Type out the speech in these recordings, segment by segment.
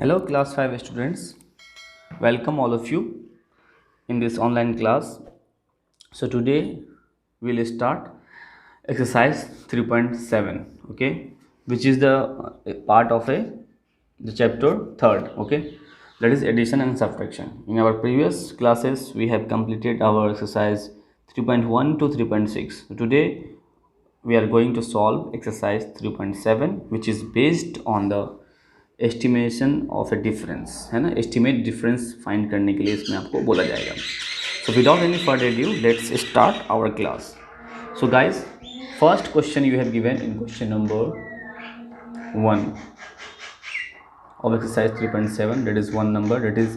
Hello class 5 students, welcome all of you in this online class. So today we'll start exercise 3.7, okay, which is the part of the chapter 3rd, okay, that is addition and subtraction. In our previous classes we have completed our exercise 3.1 to 3.6. So today we are going to solve exercise 3.7, which is based on the estimation of A difference, है ना, estimate difference find करने के लिए इसमें आपको बोला जाएगा. So without any further due let's start our class. So guys, first question you have given in question number 1 of exercise 3.7, that is one number, that is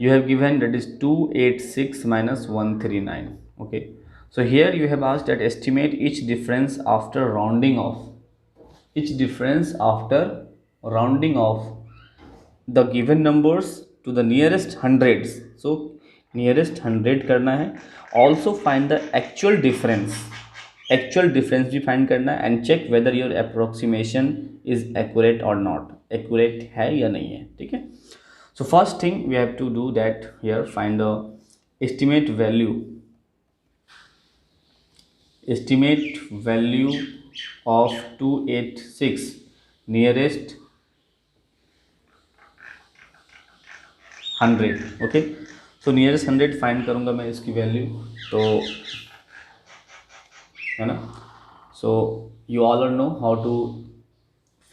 you have given, that is 286 minus 139. Okay, so here you have asked that estimate each difference after rounding off, each difference after rounding off the given numbers to the nearest hundreds. So nearest 100 करना है. Also find the actual difference भी find करना है and check whether your approximation is accurate or not. accurate है या नहीं है, ठीक है. So first thing we have to do that here, find the estimate value of 286 nearest 100. Okay, so nearest 100 find करूँगा मैं इसकी वैल्यू, तो है ना. So you all know how to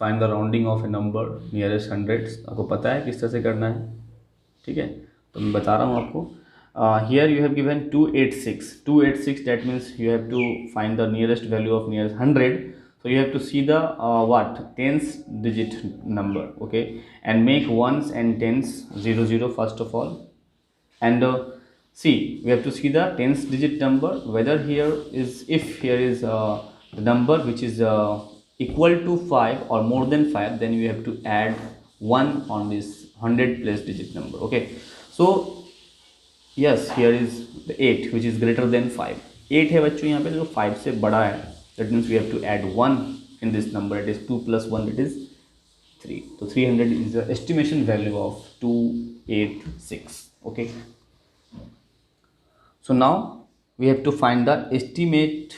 find the rounding off a number nearest 100. आपको पता है किस तरह से करना है, ठीक है. तो मैं बता रहा हूँ आपको. Here you have given 286, that means you have to find the nearest value of nearest 100. So you have to see the tens digit number, okay, and make ones and tens 00 first of all, and see, we have to see the tens digit number, whether here is, if here is the number which is equal to 5 or more than 5, then you have to add 1 on this 100 place digit number. Okay, so yes, here is the 8 which is greater than 5. 8 है बच्चों यहाँ पे, जो 5 से बड़ा है. That means we have to add 1 in this number. It is 2 plus 1, it is 3. So 300 is the estimation value of 286. Okay. So now we have to find the estimate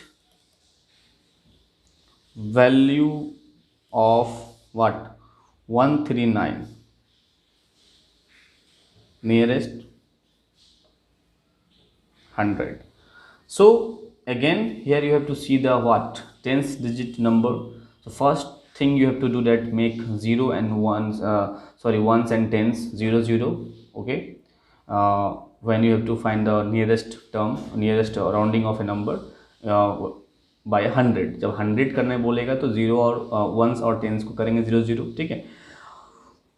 value of what? 139 nearest 100. So again here you have to see the tens digit number. So first thing you have to do that, make 0 and ones, ones and tens 00. Okay, when you have to find the nearest rounding of a number by 100. जब 100 करने बोलेगा तो 0 और ones और tens को करेंगे 00, ठीक है.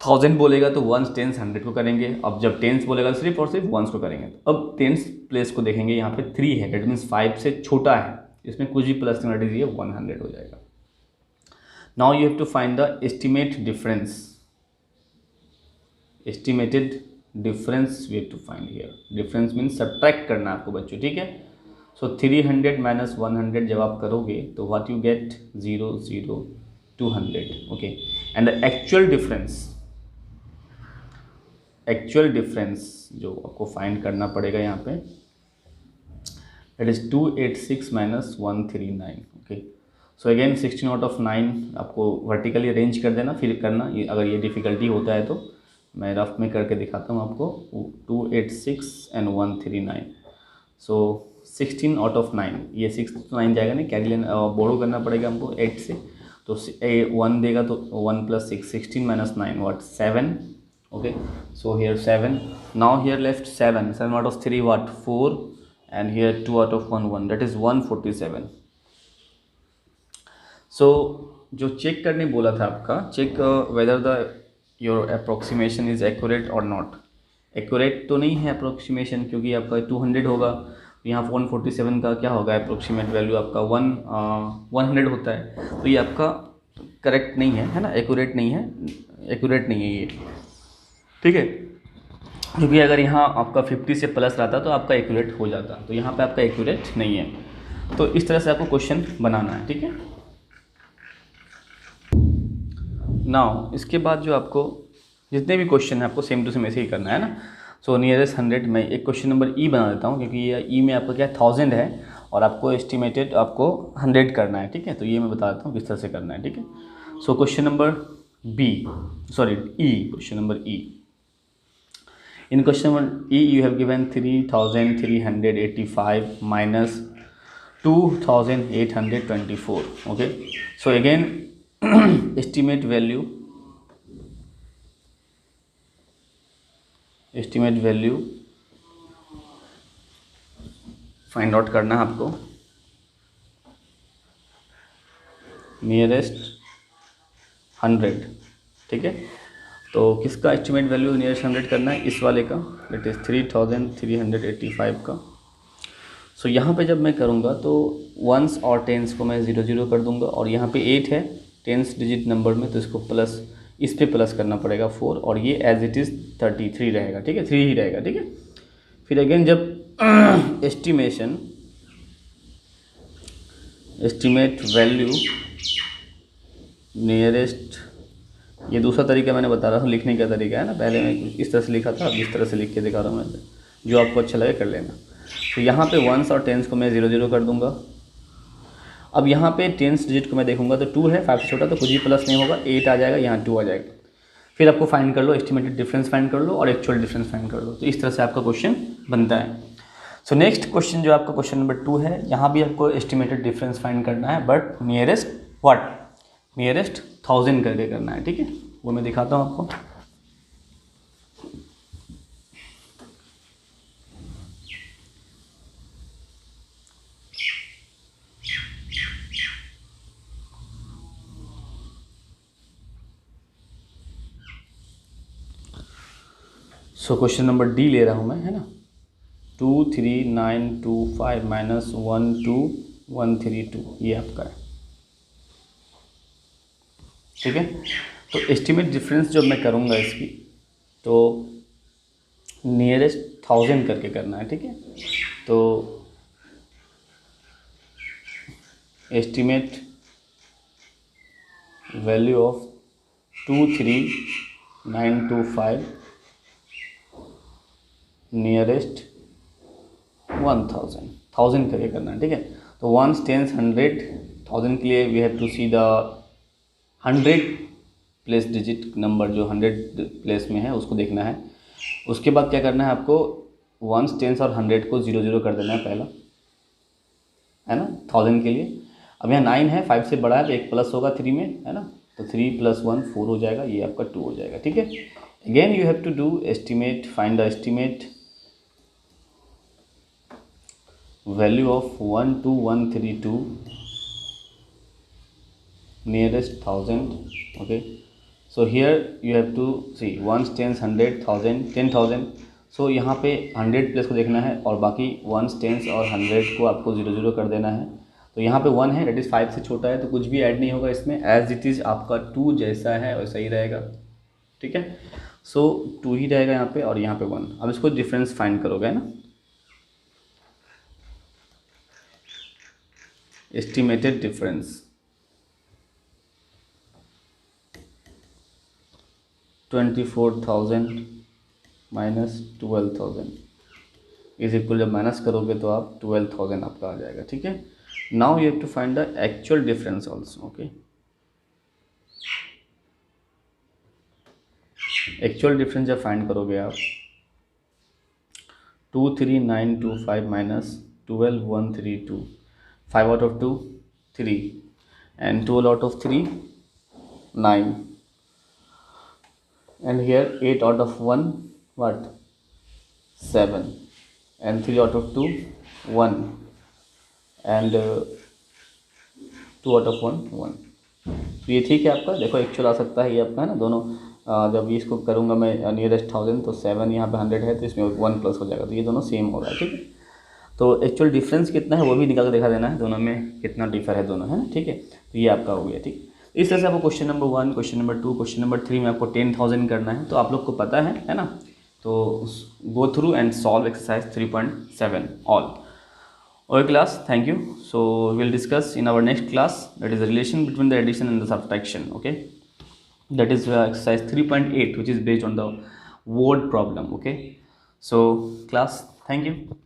1000 बोलेगा तो ones tens 100 को करेंगे. अब जब tens बोलेगा तो सिर्फ और सिर्फ ones को करेंगे. अब tens प्लेस को देखेंगे, यहाँ पे 3 है, डेट मीन्स 5 से छोटा है, इसमें कुछ भी प्लस नहीं दीजिए, 100 हो जाएगा. Now you have to find the estimated difference we have to find here. Difference means subtract करना आपको बच्चों, ठीक है. सो 300 माइनस 100 जब आप करोगे तो what you get 0 0 200. Okay, and the actual difference जो आपको फाइंड करना पड़ेगा यहाँ पे, that is 286 minus 139. Okay, so again 16 out of 9 आपको वर्टिकली अरेंज कर देना, फिर करना. अगर ये डिफ़िकल्टी होता है तो मैं रफ में करके दिखाता हूँ आपको. 286 एंड 139. सो 16 आउट ऑफ 9, ये 6 तो 9 जाएगा नहीं, कैरी बोरो करना पड़ेगा हमको 8 से. तो 1 देगा तो 1 plus 6, 16 minus 9 what 7. Okay, so here 7. Now here left 7 out of 3 what 4, and here 2 out of 1, that is 147. So जो चेक करने बोला था आपका, check whether the your approximation is accurate or not. accurate तो नहीं है approximation, क्योंकि आपका 200 होगा, यहाँ 147 का क्या होगा approximate value आपका 100 होता है, तो ये आपका करेक्ट नहीं है ना, accurate नहीं है ये, ठीक है. क्योंकि अगर यहाँ आपका 50 से प्लस रहता तो आपका एक्यूरेट हो जाता, तो यहाँ पे आपका एक्यूरेट नहीं है. तो इस तरह से आपको क्वेश्चन बनाना है, ठीक है. नाउ इसके बाद जो आपको जितने भी क्वेश्चन है आपको सेम टू सेम ऐसे ही करना है ना। सो नियरेस्ट 100 मैं एक क्वेश्चन नंबर ई बना देता हूँ, क्योंकि ये ई में आपका क्या 1000 है और आपको एस्टिमेटेड आपको 100 करना है, ठीक है। तो ये मैं बता देता हूँ किस तरह से करना है, ठीक है। So question number question number E. In question 1 E, you have given 3,385 minus 2,824. Okay, so again estimate value find out करना है आपको। नियरेस्ट 100, ठीक है। तो किसका एस्टिमेट वैल्यू नियरेस्ट 100 करना है? इस वाले का, दैट इज़ 3,385 का। सो यहाँ पे जब मैं करूँगा तो वंस और टेंस को मैं 0 कर दूँगा, और यहाँ पे 8 है टेंस डिजिट नंबर में, तो इसको प्लस, इस पे प्लस करना पड़ेगा 4, और ये एज इट इज़ 33 रहेगा, ठीक है, 3 ही रहेगा, ठीक है। फिर अगेन जब एस्टिमेट वैल्यू नियरेस्ट, ये दूसरा तरीका मैंने बता रहा हूँ लिखने का तरीका है ना, पहले मैं इस तरह से लिखा था, अब इस तरह से लिख के दिखा रहा हूँ मैं, जो आपको अच्छा लगे कर लेना। तो यहाँ पे वंस और टेंस को मैं 0 कर दूँगा। अब यहाँ पे टेंस डिजिट को मैं देखूँगा तो 2 है, 5 से छोटा, तो कुछ भी प्लस नहीं होगा, 8 आ जाएगा, यहाँ 2 आ जाएगा। फिर आपको फाइंड कर लो, एस्टिमेटेड डिफरेंस फाइंड कर लो और एक्चुअल डिफरेंस फाइंड कर लो। तो इस तरह से आपका क्वेश्चन बनता है। सो नेक्स्ट क्वेश्चन जो आपका क्वेश्चन नंबर 2 है, यहाँ भी आपको एस्टिमेटेड डिफरेंस फाइंड करना है, बट नियरेस्ट 1000 करके करना है, ठीक है। वो मैं दिखाता हूँ आपको। सो क्वेश्चन नंबर डी ले रहा हूँ मैं, है ना। 23925 माइनस 12132, ये आपका है, ठीक है। तो एस्टिमेट डिफरेंस जब मैं करूँगा इसकी, तो नियरेस्ट 1000 करके करना है, ठीक है। तो एस्टिमेट वैल्यू ऑफ 23925 नियरेस्ट 1000 करके करना है, ठीक है। तो 1 टेंस 100, 1000 के लिए we have to see the 100 place digit number, जो 100 प्लेस में है उसको देखना है। उसके बाद क्या करना है आपको, 1 टेंस और 100 को 0 कर देना है पहला, है ना, 1000 के लिए। अब यहाँ 9 है, 5 से बड़ा है, तो एक प्लस होगा 3 में, है ना, तो 3 + 1 4 हो जाएगा, ये आपका 2 हो जाएगा, ठीक है। Again you have to do estimate, find the estimate value of 12132 nearest 1000, okay. So here you have to see 1 tens 100 1000 10,000, so यहाँ पे 100 प्लेस को देखना है और बाकी 1 टेंस और 100 को आपको 0 कर देना है। तो यहाँ पे 1 है, डेट इज़ 5 से छोटा है, तो कुछ भी ऐड नहीं होगा इसमें, एज इट इज़ आपका 2 जैसा है वैसा ही रहेगा, ठीक है। सो 2 ही रहेगा यहाँ पे, और यहाँ पे 1। अब इसको डिफरेंस फाइंड करोगे ना, estimated difference, $24,000 minus 12,000 is equal, जब माइनस करोगे तो आप 12,000 आपका आ जाएगा, ठीक है। Now you have to find the actual difference also, okay. Actual difference जब फाइंड करोगे आप, 23925 minus 12132, 5 out of 2 3 and 12 out of 3 9, and here 8 out of 1 what 7, and 3 out of 2 1, and 2 out of 1 1। तो ये ठीक है आपका, देखो एक्चुअल आ सकता है ये आपका, है ना, दोनों। जब ये इसको करूँगा मैं नियरेस्ट 1000, तो 7 यहाँ पे 100 है, तो इसमें 1 प्लस हो जाएगा, तो ये दोनों सेम हो रहा है, ठीक है। तो एक्चुअल डिफरेंस कितना है वो भी निकाल कर दिखा देना है, दोनों में कितना डिफर है दोनों, है ना, ठीक है। तो ये आपका हो गया, ठीक। इस तरह से आपको question number 1, question number 2, question number 3 में आपको 10,000 करना है, तो आप लोग को पता है ना। तो go through and solve exercise 3.7 all. Okay class, thank you. So will discuss in our next class, that is the relation between the addition and the subtraction, okay. that is exercise 3.8, which is based on the word problem. Okay, so class, thank you.